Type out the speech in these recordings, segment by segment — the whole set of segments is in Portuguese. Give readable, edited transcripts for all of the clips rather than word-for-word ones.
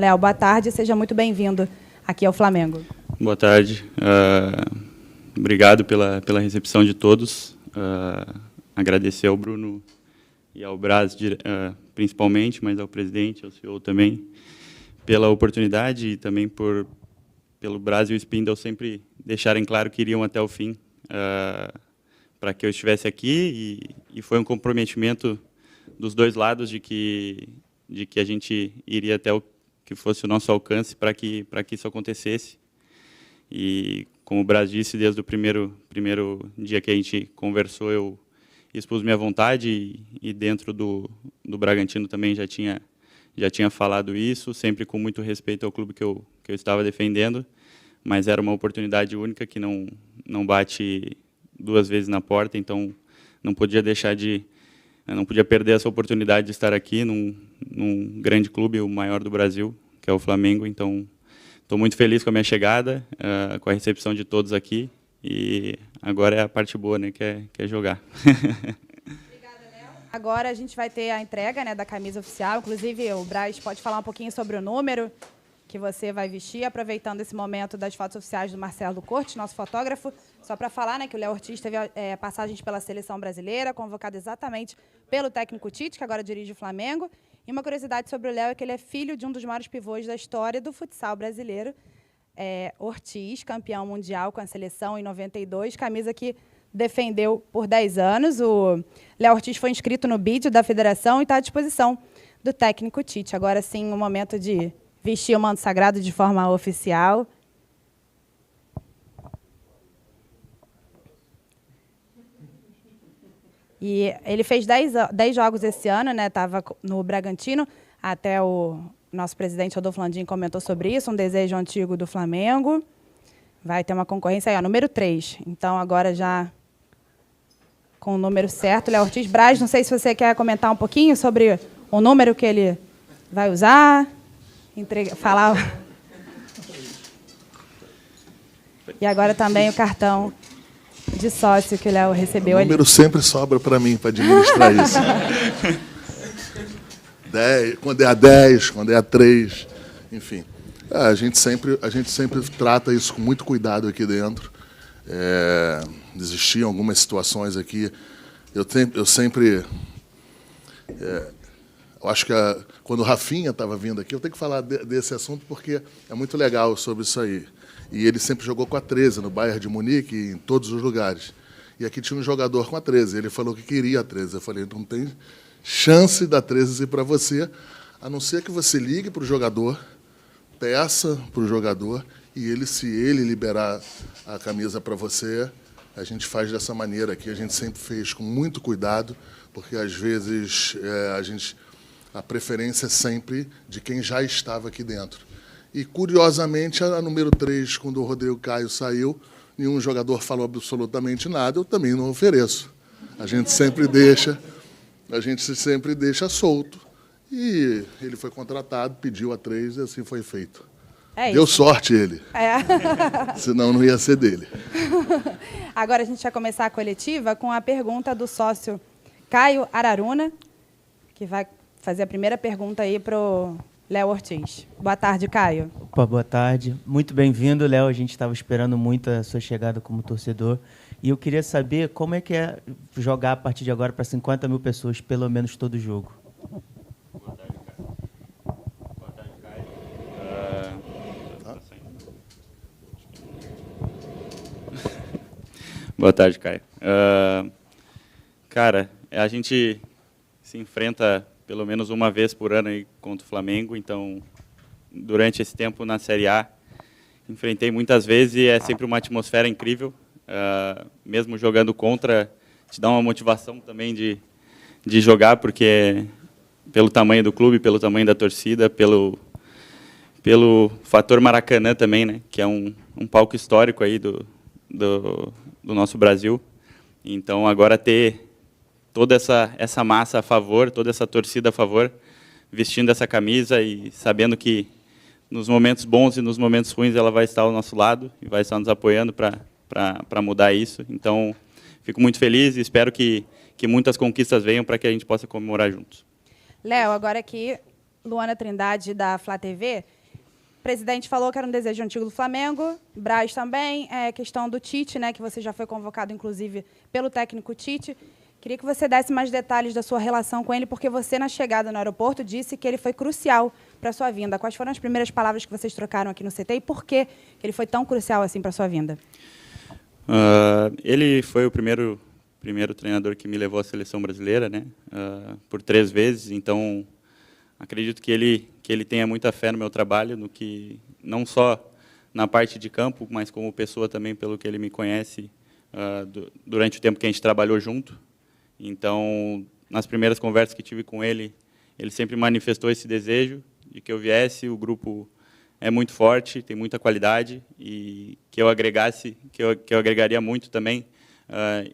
Léo, boa tarde, seja muito bem-vindo aqui ao Flamengo. Boa tarde. Obrigado pela recepção de todos. Agradecer ao Bruno e ao Braz, principalmente, mas ao presidente, ao CEO também, pela oportunidade e também pelo Braz e o Spindle sempre deixarem claro que iriam até o fim para que eu estivesse aqui, e foi um comprometimento dos dois lados de que a gente iria até o que fosse o nosso alcance para que isso acontecesse. E, como o Braz disse, desde o primeiro dia que a gente conversou, eu expus minha vontade, e dentro do Bragantino também já tinha falado isso, sempre com muito respeito ao clube que eu estava defendendo, mas era uma oportunidade única que não bate duas vezes na porta, então não podia perder essa oportunidade de estar aqui num grande clube, o maior do Brasil, que é o Flamengo. Então, estou muito feliz com a minha chegada, com a recepção de todos aqui, e agora é a parte boa, né, que é jogar. Obrigada, Léo. Agora a gente vai ter a entrega, né, da camisa oficial. Inclusive, o Braz pode falar um pouquinho sobre o número que você vai vestir, aproveitando esse momento das fotos oficiais do Marcelo Cortes, nosso fotógrafo, só para falar, né, que o Léo Ortiz teve passagens pela seleção brasileira, convocado exatamente pelo técnico Tite, que agora dirige o Flamengo. E uma curiosidade sobre o Léo é que ele é filho de um dos maiores pivôs da história do futsal brasileiro, Ortiz, campeão mundial com a seleção em 92, camisa que defendeu por 10 anos. O Léo Ortiz foi inscrito no BID da federação e está à disposição do técnico Tite. Agora sim, o momento de vestir o manto sagrado de forma oficial. E ele fez 10 jogos esse ano, né? Estava no Bragantino, até o nosso presidente Rodolfo Landim comentou sobre isso, um desejo antigo do Flamengo. Vai ter uma concorrência aí, ó, número 3. Então, agora já com o número certo, Léo Ortiz. Braz, não sei se você quer comentar um pouquinho sobre o número que ele vai usar, falar. E agora também o cartão de sócio que o Léo recebeu ali. O número sempre sobra para mim, para administrar isso. 10, quando é a 10, quando é a 3, enfim. A gente sempre trata isso com muito cuidado aqui dentro. Existiam algumas situações aqui. Eu acho que quando o Rafinha estava vindo aqui, eu tenho que falar desse assunto porque é muito legal sobre isso aí. E ele sempre jogou com a 13, no Bayern de Munique, em todos os lugares. E aqui tinha um jogador com a 13. Ele falou que queria a 13. Eu falei, não tem chance da 13 ir para você, a não ser que você ligue para o jogador, peça para o jogador, e se ele liberar a camisa para você, a gente faz dessa maneira aqui. A gente sempre fez com muito cuidado, porque, às vezes, a preferência é sempre de quem já estava aqui dentro. E, curiosamente, a número 3, quando o Rodrigo Caio saiu, nenhum jogador falou absolutamente nada, eu também não ofereço. A gente sempre deixa solto. E ele foi contratado, pediu a 3 e assim foi feito. Deu sorte ele. Senão não ia ser dele. Agora a gente vai começar a coletiva com a pergunta do sócio Caio Araruna, que vai fazer a primeira pergunta aí para o Léo Ortiz. Boa tarde, Caio. Opa, boa tarde. Muito bem-vindo, Léo. A gente estava esperando muito a sua chegada como torcedor. E eu queria saber como é que é jogar a partir de agora para 50 mil pessoas, pelo menos todo jogo. Boa tarde, Caio. Boa tarde, Caio. Boa tarde, Caio. Cara, a gente se enfrenta pelo menos uma vez por ano aí contra o Flamengo, então, durante esse tempo na Série A, enfrentei muitas vezes e é sempre uma atmosfera incrível. Mesmo jogando contra, te dá uma motivação também de jogar, porque pelo tamanho do clube, pelo tamanho da torcida, pelo fator Maracanã também, né, que é um palco histórico aí do nosso Brasil. Então, agora ter toda essa massa a favor, toda essa torcida a favor, vestindo essa camisa e sabendo que nos momentos bons e nos momentos ruins ela vai estar ao nosso lado e vai estar nos apoiando para mudar isso. Então, fico muito feliz e espero que muitas conquistas venham para que a gente possa comemorar juntos. Léo, agora aqui Luana Trindade, da Flá TV. O presidente falou que era um desejo antigo do Flamengo, Braz também, questão do Tite, né, que você já foi convocado, inclusive, pelo técnico Tite. Queria que você desse mais detalhes da sua relação com ele, porque você, na chegada no aeroporto, disse que ele foi crucial para a sua vinda. Quais foram as primeiras palavras que vocês trocaram aqui no CT e por que ele foi tão crucial assim para a sua vinda? Ele foi o primeiro treinador que me levou à seleção brasileira, né, por 3 vezes, então acredito que ele tenha muita fé no meu trabalho, no que não só na parte de campo, mas como pessoa também, pelo que ele me conhece durante o tempo que a gente trabalhou junto. Então, nas primeiras conversas que tive com ele, ele sempre manifestou esse desejo de que eu viesse. O grupo é muito forte, tem muita qualidade e que eu agregaria muito também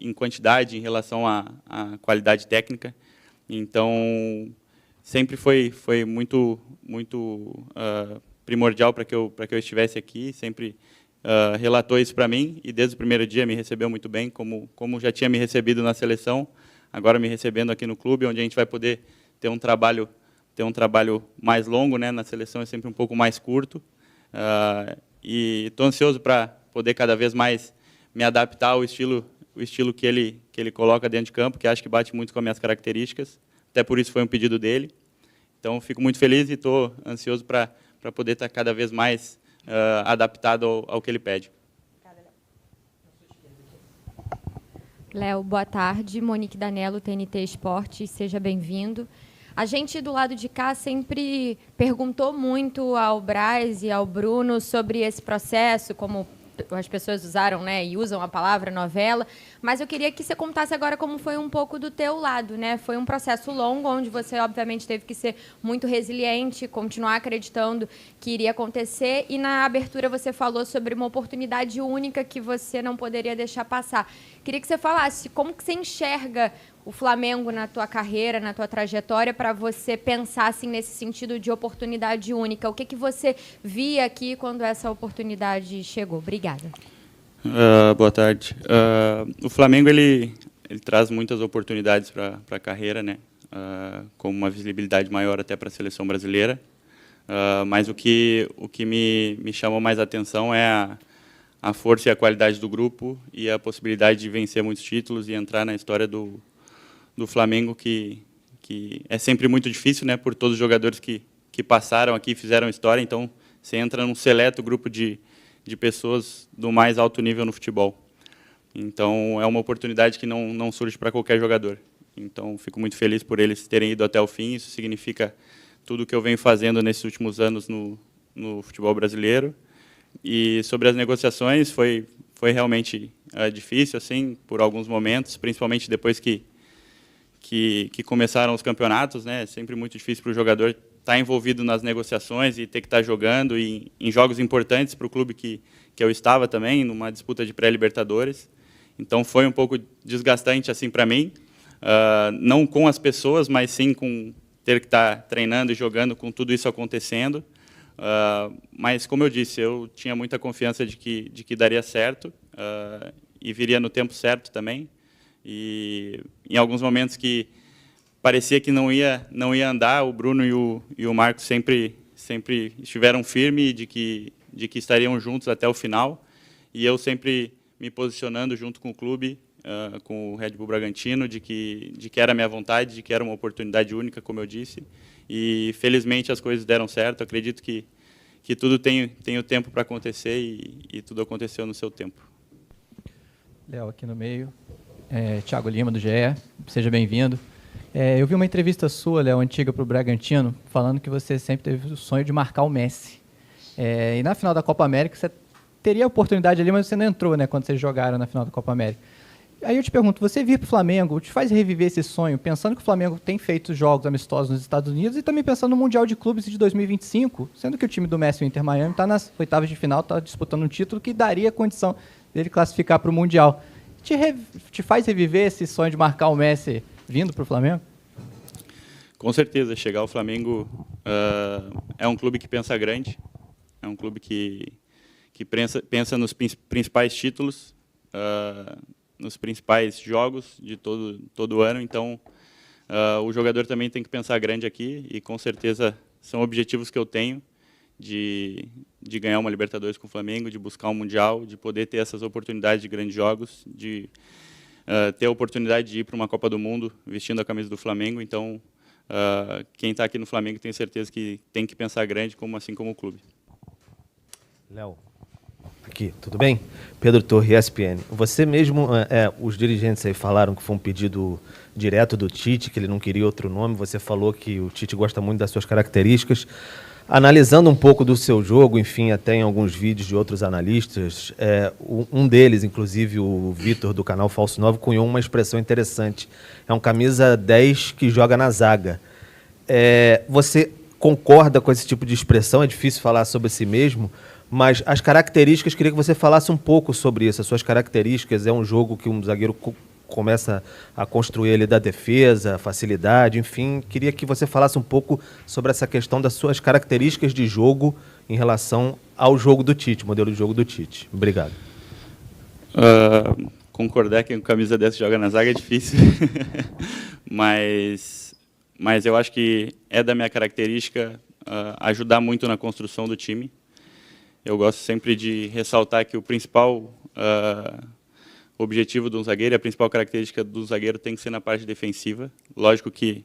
em quantidade em relação à qualidade técnica. Então, sempre foi muito primordial para que eu estivesse aqui, sempre relatou isso para mim e desde o primeiro dia me recebeu muito bem, como já tinha me recebido na seleção, agora me recebendo aqui no clube, onde a gente vai poder ter um trabalho mais longo, né? Na seleção é sempre um pouco mais curto, e estou ansioso para poder cada vez mais me adaptar ao estilo que ele coloca dentro de campo, que acho que bate muito com as minhas características, até por isso foi um pedido dele. Então, fico muito feliz e estou ansioso para poder estar cada vez mais adaptado ao que ele pede. Léo, boa tarde. Monique Danello, TNT Esportes, seja bem-vindo. A gente do lado de cá sempre perguntou muito ao Braz e ao Bruno sobre esse processo, como as pessoas usaram, né, e usam a palavra novela, mas eu queria que você contasse agora como foi um pouco do teu lado, né? Foi um processo longo, onde você, obviamente, teve que ser muito resiliente, continuar acreditando que iria acontecer, e na abertura você falou sobre uma oportunidade única que você não poderia deixar passar. Queria que você falasse como que você enxerga o Flamengo na tua carreira, na tua trajetória, para você pensar assim, nesse sentido de oportunidade única. O que você via aqui quando essa oportunidade chegou? Obrigada. Boa tarde. O Flamengo ele traz muitas oportunidades para a carreira, né? Como uma visibilidade maior até para a seleção brasileira. Mas o que me chamou mais atenção é a força e a qualidade do grupo e a possibilidade de vencer muitos títulos e entrar na história do Flamengo, que é sempre muito difícil, né, por todos os jogadores que passaram aqui e fizeram história. Então, você entra num seleto grupo de pessoas do mais alto nível no futebol. Então, é uma oportunidade que não surge para qualquer jogador. Então, fico muito feliz por eles terem ido até o fim. Isso significa tudo o que eu venho fazendo nesses últimos anos no futebol brasileiro. E sobre as negociações, foi realmente difícil, assim, por alguns momentos, principalmente depois que começaram os campeonatos, né? É sempre muito difícil para o jogador estar envolvido nas negociações e ter que estar jogando em jogos importantes para o clube que eu estava também, numa disputa de pré-Libertadores. Então, foi um pouco desgastante assim para mim, não com as pessoas, mas sim com ter que estar treinando e jogando com tudo isso acontecendo. Mas, como eu disse, eu tinha muita confiança de que daria certo e viria no tempo certo também. E em alguns momentos que parecia que não ia andar, o Bruno e o Marcos sempre estiveram firmes de que estariam juntos até o final, e eu sempre me posicionando junto com o clube, com o Red Bull Bragantino, de que era a minha vontade, de que era uma oportunidade única, como eu disse, e felizmente as coisas deram certo. Acredito que tudo tem o tempo para acontecer e tudo aconteceu no seu tempo. Léo, aqui no meio. Thiago Lima, do GE, seja bem-vindo. Eu vi uma entrevista sua, Léo, antiga para o Bragantino, falando que você sempre teve o sonho de marcar o Messi. E na final da Copa América, você teria a oportunidade ali, mas você não entrou, né, quando vocês jogaram na final da Copa América. Aí eu te pergunto, você vir para o Flamengo, te faz reviver esse sonho, pensando que o Flamengo tem feito jogos amistosos nos Estados Unidos e também pensando no Mundial de Clubes de 2025, sendo que o time do Messi, o Inter Miami, está nas oitavas de final, está disputando um título que daria condição dele classificar para o Mundial. Te faz reviver esse sonho de marcar o Messi vindo para o Flamengo? Com certeza. Chegar ao Flamengo é um clube que pensa grande, é um clube que pensa nos principais títulos, nos principais jogos de todo o ano. Então, o jogador também tem que pensar grande aqui e, com certeza, são objetivos que eu tenho de ganhar uma Libertadores com o Flamengo, de buscar um Mundial, de poder ter essas oportunidades de grandes jogos, de ter a oportunidade de ir para uma Copa do Mundo vestindo a camisa do Flamengo. Então, quem está aqui no Flamengo tem certeza que tem que pensar grande, assim como o clube. Léo, aqui, tudo bem? Pedro Torre, ESPN. Você mesmo, os dirigentes aí falaram que foi um pedido direto do Tite, que ele não queria outro nome. Você falou que o Tite gosta muito das suas características. Analisando um pouco do seu jogo, enfim, até em alguns vídeos de outros analistas, um deles, inclusive o Vitor, do canal Falso 9, cunhou uma expressão interessante. É um camisa 10 que joga na zaga. Você concorda com esse tipo de expressão? É difícil falar sobre si mesmo, mas as características, queria que você falasse um pouco sobre isso. As suas características, é um jogo que um zagueiro começa a construir ali da defesa, facilidade, enfim. Queria que você falasse um pouco sobre essa questão das suas características de jogo em relação ao jogo do Tite, modelo de jogo do Tite. Obrigado. Concordar que um camisa 10 joga na zaga é difícil, mas eu acho que é da minha característica ajudar muito na construção do time. Eu gosto sempre de ressaltar que o principal objetivo de um zagueiro, a principal característica do zagueiro tem que ser na parte defensiva. Lógico que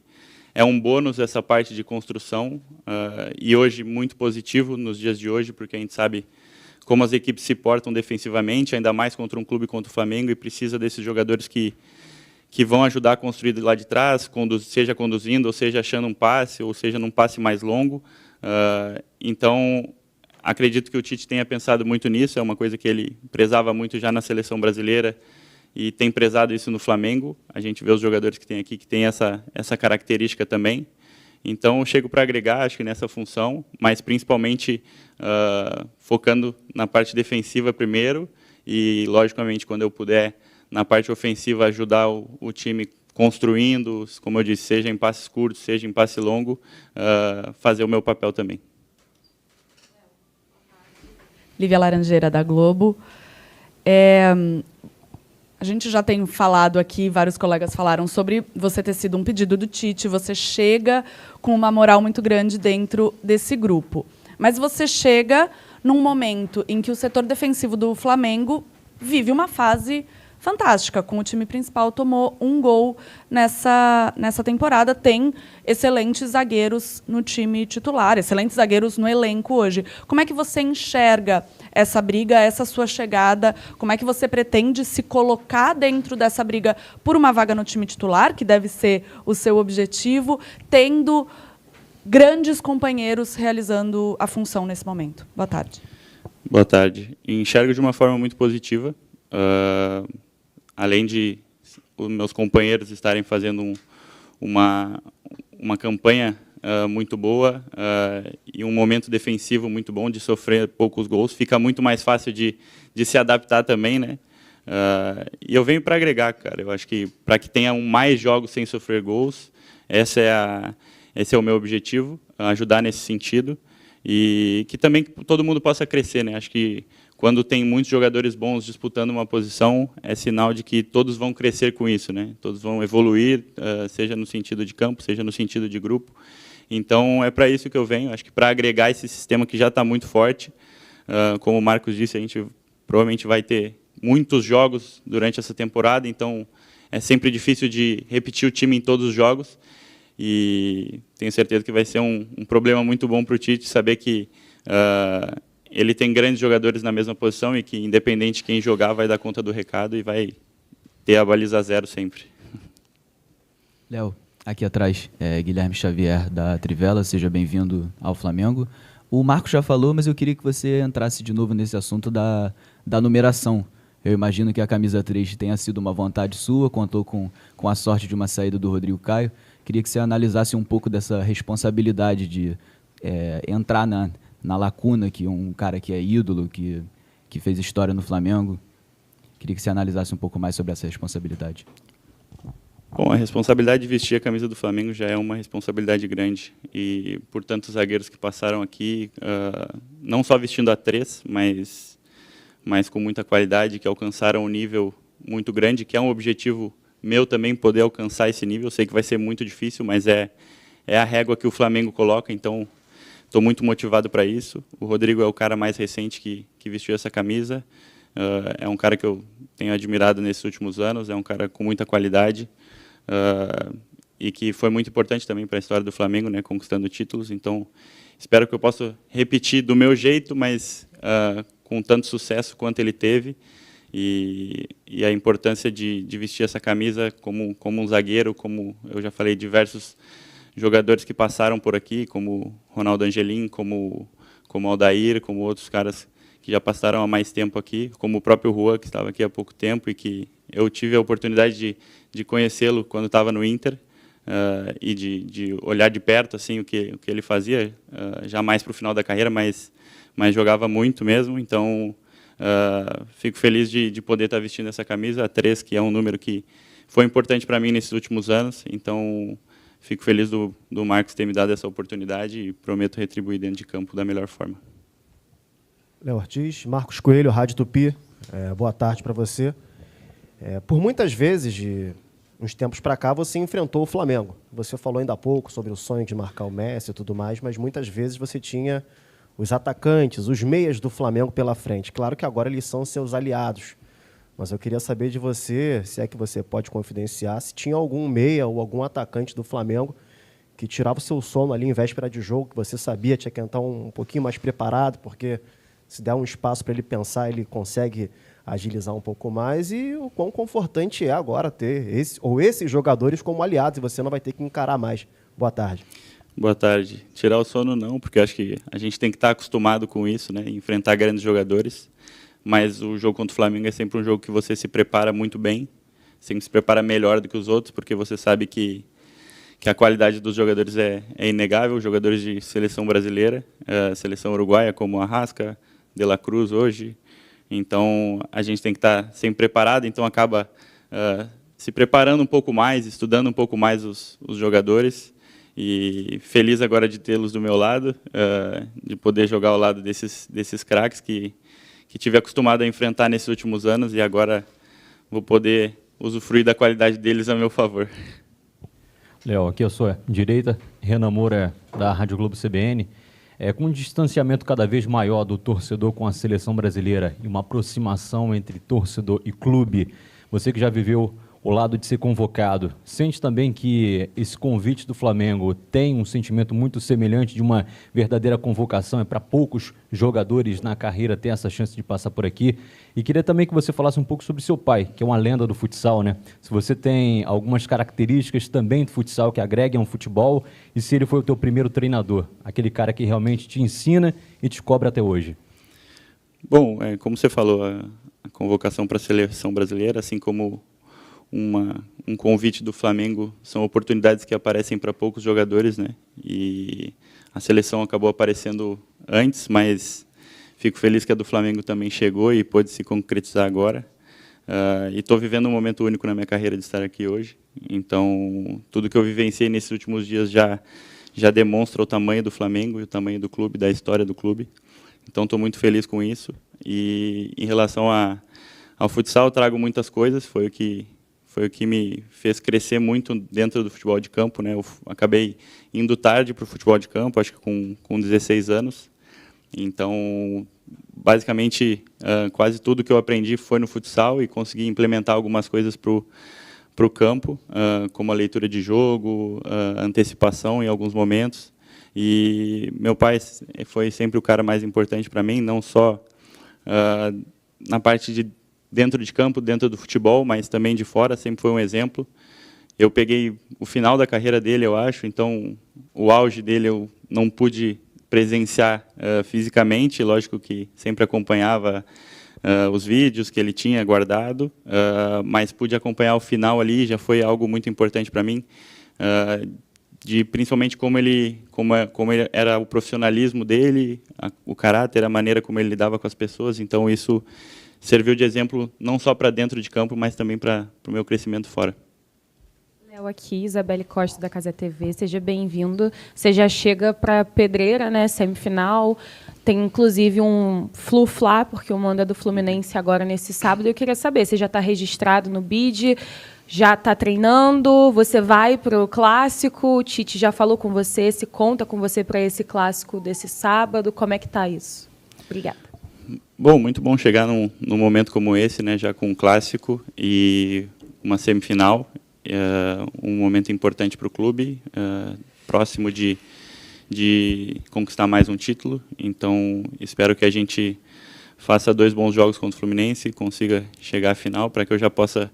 é um bônus essa parte de construção, e hoje muito positivo nos dias de hoje, porque a gente sabe como as equipes se portam defensivamente, ainda mais contra um clube contra o Flamengo, e precisa desses jogadores que vão ajudar a construir lá de trás, seja conduzindo, ou seja achando um passe, ou seja num passe mais longo. Então, acredito que o Tite tenha pensado muito nisso, é uma coisa que ele prezava muito já na seleção brasileira e tem prezado isso no Flamengo. A gente vê os jogadores que tem aqui que tem essa característica também. Então, eu chego para agregar, acho que nessa função, mas principalmente focando na parte defensiva primeiro e, logicamente, quando eu puder, na parte ofensiva, ajudar o time construindo, como eu disse, seja em passes curtos, seja em passe longo, fazer o meu papel também. Lívia Laranjeira, da Globo. A gente já tem falado aqui, vários colegas falaram sobre você ter sido um pedido do Tite, você chega com uma moral muito grande dentro desse grupo. Mas você chega num momento em que o setor defensivo do Flamengo vive uma fase fantástica, com o time principal, tomou um gol nessa temporada, tem excelentes zagueiros no time titular, excelentes zagueiros no elenco hoje. Como é que você enxerga essa briga, essa sua chegada? Como é que você pretende se colocar dentro dessa briga por uma vaga no time titular, que deve ser o seu objetivo, tendo grandes companheiros realizando a função nesse momento? Boa tarde. Boa tarde. Enxergo de uma forma muito positiva. Além de os meus companheiros estarem fazendo uma campanha muito boa e um momento defensivo muito bom, de sofrer poucos gols, fica muito mais fácil de se adaptar também, né? E eu venho para agregar, cara. Eu acho que para que tenha mais jogos sem sofrer gols, esse é o meu objetivo, ajudar nesse sentido, e que também todo mundo possa crescer, né? Acho que quando tem muitos jogadores bons disputando uma posição, é sinal de que todos vão crescer com isso, né? Todos vão evoluir, seja no sentido de campo, seja no sentido de grupo. Então, é para isso que eu venho, acho que para agregar esse sistema que já está muito forte. Como o Marcos disse, a gente provavelmente vai ter muitos jogos durante essa temporada, então é sempre difícil de repetir o time em todos os jogos, e tenho certeza que vai ser um problema muito bom para o Tite saber que ele tem grandes jogadores na mesma posição e que, independente de quem jogar, vai dar conta do recado e vai ter a baliza zero sempre. Léo, aqui atrás é Guilherme Xavier, da Trivela. Seja bem-vindo ao Flamengo. O Marcos já falou, mas eu queria que você entrasse de novo nesse assunto da numeração. Eu imagino que a camisa 3 tenha sido uma vontade sua, contou com a sorte de uma saída do Rodrigo Caio. Queria que você analisasse um pouco dessa responsabilidade de entrar na lacuna, que um cara que é ídolo, que fez história no Flamengo. Queria que você analisasse um pouco mais sobre essa responsabilidade. Bom, a responsabilidade de vestir a camisa do Flamengo já é uma responsabilidade grande. E por tantos zagueiros que passaram aqui, não só vestindo a 3, mas com muita qualidade, que alcançaram um nível muito grande, que é um objetivo meu também, poder alcançar esse nível. Eu sei que vai ser muito difícil, mas é a régua que o Flamengo coloca, então estou muito motivado para isso. O Rodrigo é o cara mais recente que vestiu essa camisa. É um cara que eu tenho admirado nesses últimos anos, é um cara com muita qualidade e que foi muito importante também para a história do Flamengo, né, conquistando títulos. Então, espero que eu possa repetir do meu jeito, mas com tanto sucesso quanto ele teve. E a importância de vestir essa camisa como um zagueiro, como eu já falei, diversos jogadores que passaram por aqui, como Ronaldo Angelim, como Aldair, como outros caras que já passaram há mais tempo aqui, como o próprio Juan, que estava aqui há pouco tempo e que eu tive a oportunidade de conhecê-lo quando estava no Inter e de olhar de perto assim o que ele fazia, já mais para o final da carreira, mas jogava muito mesmo. Então, fico feliz de poder estar vestindo essa camisa, a 3, que é um número que foi importante para mim nesses últimos anos. Então, fico feliz do Marcos ter me dado essa oportunidade e prometo retribuir dentro de campo da melhor forma. Léo Ortiz, Marcos Coelho, Rádio Tupi, boa tarde para você. Por muitas vezes, de uns tempos para cá, você enfrentou o Flamengo. Você falou ainda há pouco sobre o sonho de marcar o Messi e tudo mais, mas muitas vezes você tinha os atacantes, os meias do Flamengo pela frente. Claro que agora eles são seus aliados, mas eu queria saber de você, se é que você pode confidenciar, se tinha algum meia ou algum atacante do Flamengo que tirava o seu sono ali em véspera de jogo, que você sabia, tinha que entrar um pouquinho mais preparado, porque se der um espaço para ele pensar, ele consegue agilizar um pouco mais, e o quão confortante é agora ter esses jogadores como aliados, e você não vai ter que encarar mais. Boa tarde. Boa tarde. Tirar o sono não, porque eu acho que a gente tem que estar acostumado com isso, né? Enfrentar grandes jogadores, mas o jogo contra o Flamengo é sempre um jogo que você se prepara muito bem, sempre se prepara melhor do que os outros, porque você sabe que a qualidade dos jogadores é inegável, jogadores de seleção brasileira, seleção uruguaia, como Arrasca, De La Cruz hoje. Então, a gente tem que estar sempre preparado, então acaba se preparando um pouco mais, estudando um pouco mais os jogadores, e feliz agora de tê-los do meu lado, de poder jogar ao lado desses craques que tive acostumado a enfrentar nesses últimos anos, e agora vou poder usufruir da qualidade deles a meu favor. Léo, aqui eu sou a direita, Renan Moura, da Rádio Globo CBN. Com um distanciamento cada vez maior do torcedor com a seleção brasileira e uma aproximação entre torcedor e clube, você que já viveu o lado de ser convocado, sente também que esse convite do Flamengo tem um sentimento muito semelhante de uma verdadeira convocação? É para poucos jogadores na carreira ter essa chance de passar por aqui. E queria também que você falasse um pouco sobre seu pai, que é uma lenda do futsal, né? Se você tem algumas características também do futsal que agreguem ao futebol, e se ele foi o teu primeiro treinador, aquele cara que realmente te ensina e te cobra até hoje. Bom, como você falou, a convocação para a seleção brasileira, assim como um convite do Flamengo, são oportunidades que aparecem para poucos jogadores, né? E a seleção acabou aparecendo antes, mas fico feliz que a do Flamengo também chegou e pôde se concretizar agora. E estou vivendo um momento único na minha carreira de estar aqui hoje. Então, tudo que eu vivenciei nesses últimos dias já demonstra o tamanho do Flamengo e o tamanho do clube, da história do clube. Então, estou muito feliz com isso. E em relação ao futsal, eu trago muitas coisas. Foi o que me fez crescer muito dentro do futebol de campo, né? Eu acabei indo tarde para o futebol de campo, acho que com 16 anos. Então, basicamente, quase tudo que eu aprendi foi no futsal, e consegui implementar algumas coisas para o campo, como a leitura de jogo, a antecipação em alguns momentos. E meu pai foi sempre o cara mais importante para mim, não só na parte de dentro de campo, dentro do futebol, mas também de fora, sempre foi um exemplo. Eu peguei o final da carreira dele, eu acho, então o auge dele eu não pude presenciar fisicamente, lógico que sempre acompanhava os vídeos que ele tinha guardado, mas pude acompanhar o final ali, já foi algo muito importante para mim, de principalmente como ele era o profissionalismo dele, o caráter, a maneira como ele lidava com as pessoas. Então isso serviu de exemplo não só para dentro de campo, mas também para o meu crescimento fora. Léo aqui, Isabelle Costa da Casa TV, seja bem-vindo. Você já chega para Pedreira, né, semifinal, tem inclusive um Flu-Fla, porque o mando é do Fluminense agora nesse sábado. Eu queria saber, você já está registrado no BID? já está treinando? Você vai para o clássico? O Tite já falou com você? Se conta com você para esse clássico desse sábado? Como é que está isso? Obrigada. Bom, muito bom chegar num momento como esse, né, já com um clássico e uma semifinal, um momento importante para o clube, próximo de conquistar mais um título. Então, espero que a gente faça 2 bons jogos contra o Fluminense e consiga chegar à final, para que eu já possa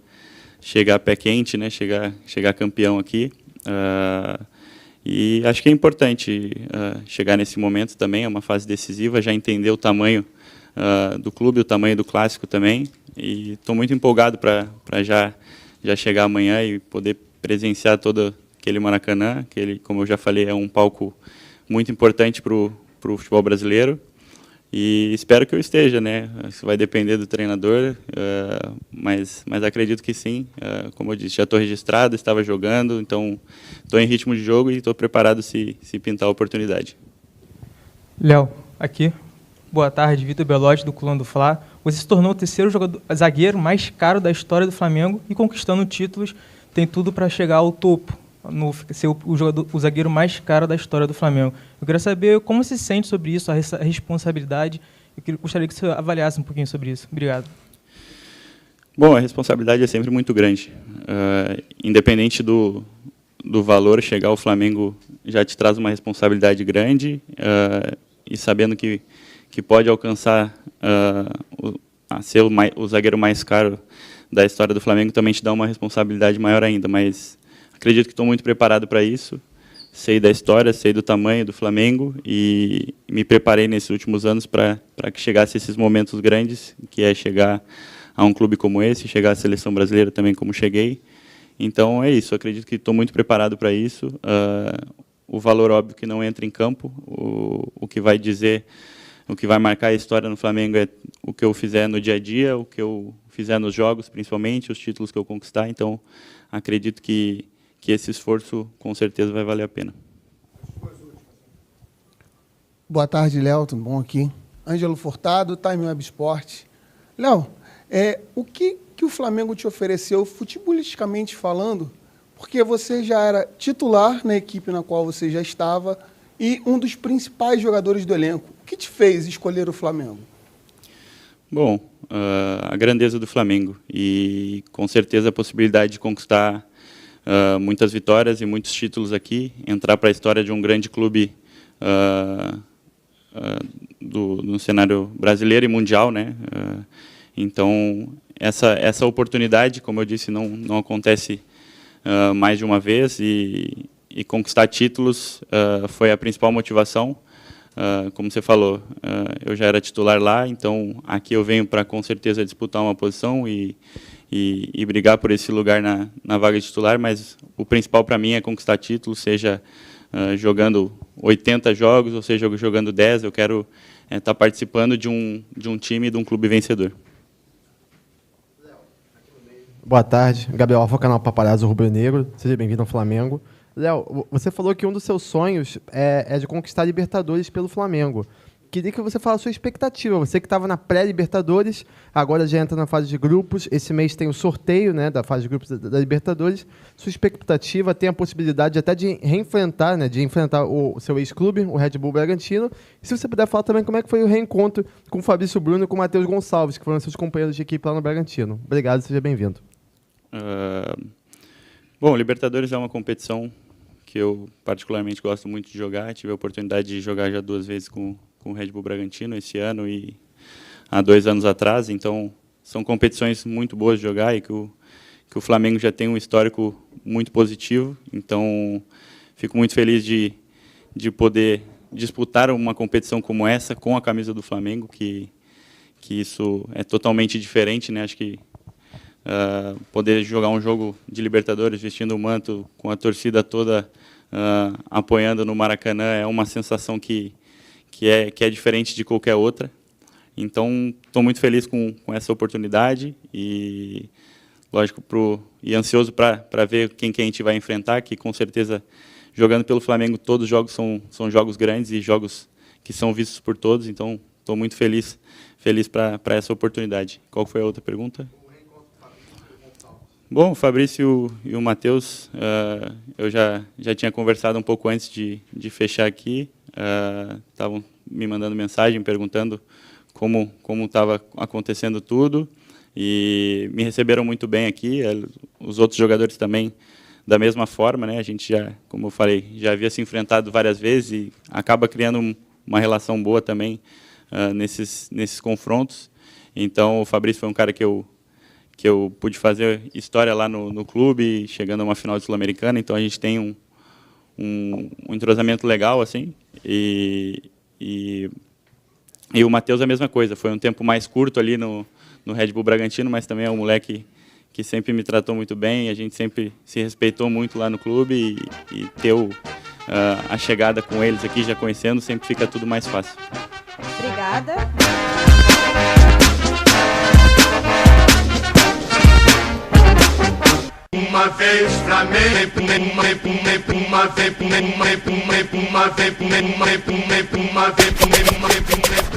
chegar pé quente, né, chegar campeão aqui. E acho que é importante chegar nesse momento também, é uma fase decisiva, já entender o tamanho do clube, o tamanho do clássico também. E estou muito empolgado para já chegar amanhã e poder presenciar todo aquele Maracanã, que ele, como eu já falei, é um palco muito importante para o futebol brasileiro. E espero que eu esteja, né? Isso vai depender do treinador, mas acredito que sim. Como eu disse, já estou registrado, estava jogando, então estou em ritmo de jogo e estou preparado se pintar a oportunidade. Léo, aqui. Boa tarde, Vitor Belotti, do Coluna do Fla. Você se tornou o terceiro zagueiro mais caro da história do Flamengo e conquistando títulos, tem tudo para chegar ao topo, ser o zagueiro mais caro da história do Flamengo. Eu queria saber como você se sente sobre isso, a responsabilidade. Eu gostaria que você avaliasse um pouquinho sobre isso. Obrigado. Bom, a responsabilidade é sempre muito grande. Independente do valor, chegar ao Flamengo já te traz uma responsabilidade grande, e sabendo que pode alcançar a ser o zagueiro mais caro da história do Flamengo também te dá uma responsabilidade maior ainda, mas acredito que estou muito preparado para isso, sei da história, sei do tamanho do Flamengo e me preparei nesses últimos anos para que chegasse esses momentos grandes, que é chegar a um clube como esse, chegar à seleção brasileira também como cheguei. Então é isso, acredito que estou muito preparado para isso. O valor óbvio que não entra em campo, o que vai dizer, o que vai marcar a história no Flamengo é o que eu fizer no dia a dia, o que eu fizer nos jogos, principalmente, os títulos que eu conquistar. Então, acredito que esse esforço, com certeza, vai valer a pena. Boa tarde, Léo. Tudo bom aqui? Ângelo Furtado, Time Web Sport. Léo, o que o Flamengo te ofereceu, futebolisticamente falando, porque você já era titular na equipe na qual você já estava e um dos principais jogadores do elenco. O que te fez escolher o Flamengo? Bom, a grandeza do Flamengo e, com certeza, a possibilidade de conquistar muitas vitórias e muitos títulos aqui, entrar para a história de um grande clube no cenário brasileiro e mundial, né? Então, essa oportunidade, como eu disse, não acontece mais de uma vez e conquistar títulos foi a principal motivação. Como você falou, eu já era titular lá, então aqui eu venho para, com certeza, disputar uma posição e brigar por esse lugar na vaga de titular, mas o principal para mim é conquistar títulos, seja jogando 80 jogos, ou seja, jogando 10, eu quero estar participando de um time, de um clube vencedor. Boa tarde, Gabriel Alfa, canal Paparazzo Rubro Negro, seja bem-vindo ao Flamengo. Léo, você falou que um dos seus sonhos é de conquistar a Libertadores pelo Flamengo. Queria que você falasse a sua expectativa. Você que estava na pré-Libertadores, agora já entra na fase de grupos. Esse mês tem o sorteio, né, da fase de grupos da Libertadores. Sua expectativa tem a possibilidade até de reenfrentar, né, de enfrentar o seu ex-clube, o Red Bull Bragantino. E se você puder falar também como é que foi o reencontro com o Fabrício Bruno e com o Matheus Gonçalves, que foram seus companheiros de equipe lá no Bragantino. Obrigado, seja bem-vindo. Bom, Libertadores é uma competição que eu particularmente gosto muito de jogar. Tive a oportunidade de jogar já 2 vezes com o Red Bull Bragantino esse ano e há 2 anos atrás. Então, são competições muito boas de jogar e que o Flamengo já tem um histórico muito positivo. Então, fico muito feliz de poder disputar uma competição como essa com a camisa do Flamengo, que isso é totalmente diferente, né? Acho que poder jogar um jogo de Libertadores vestindo o manto com a torcida toda apoiando no Maracanã é uma sensação que é diferente de qualquer outra. Então, estou muito feliz com essa oportunidade e, lógico, e ansioso para ver quem que a gente vai enfrentar, que com certeza, jogando pelo Flamengo, todos os jogos são jogos grandes e jogos que são vistos por todos. Então, estou muito feliz para essa oportunidade. Qual foi a outra pergunta? Bom, o Fabrício e o Matheus, eu já tinha conversado um pouco antes de fechar aqui. Estavam me mandando mensagem, perguntando como estava acontecendo tudo. E me receberam muito bem aqui. Os outros jogadores também, da mesma forma, né? A gente já, como eu falei, já havia se enfrentado várias vezes e acaba criando uma relação boa também nesses confrontos. Então, o Fabrício foi um cara que eu pude fazer história lá no clube, chegando a uma final de Sul-Americana. Então, a gente tem um entrosamento legal, assim. E o Matheus a mesma coisa. Foi um tempo mais curto ali no Red Bull Bragantino, mas também é um moleque que sempre me tratou muito bem. A gente sempre se respeitou muito lá no clube e ter a chegada com eles aqui, já conhecendo, sempre fica tudo mais fácil. Obrigada. Uma vez Flamengo, uma vez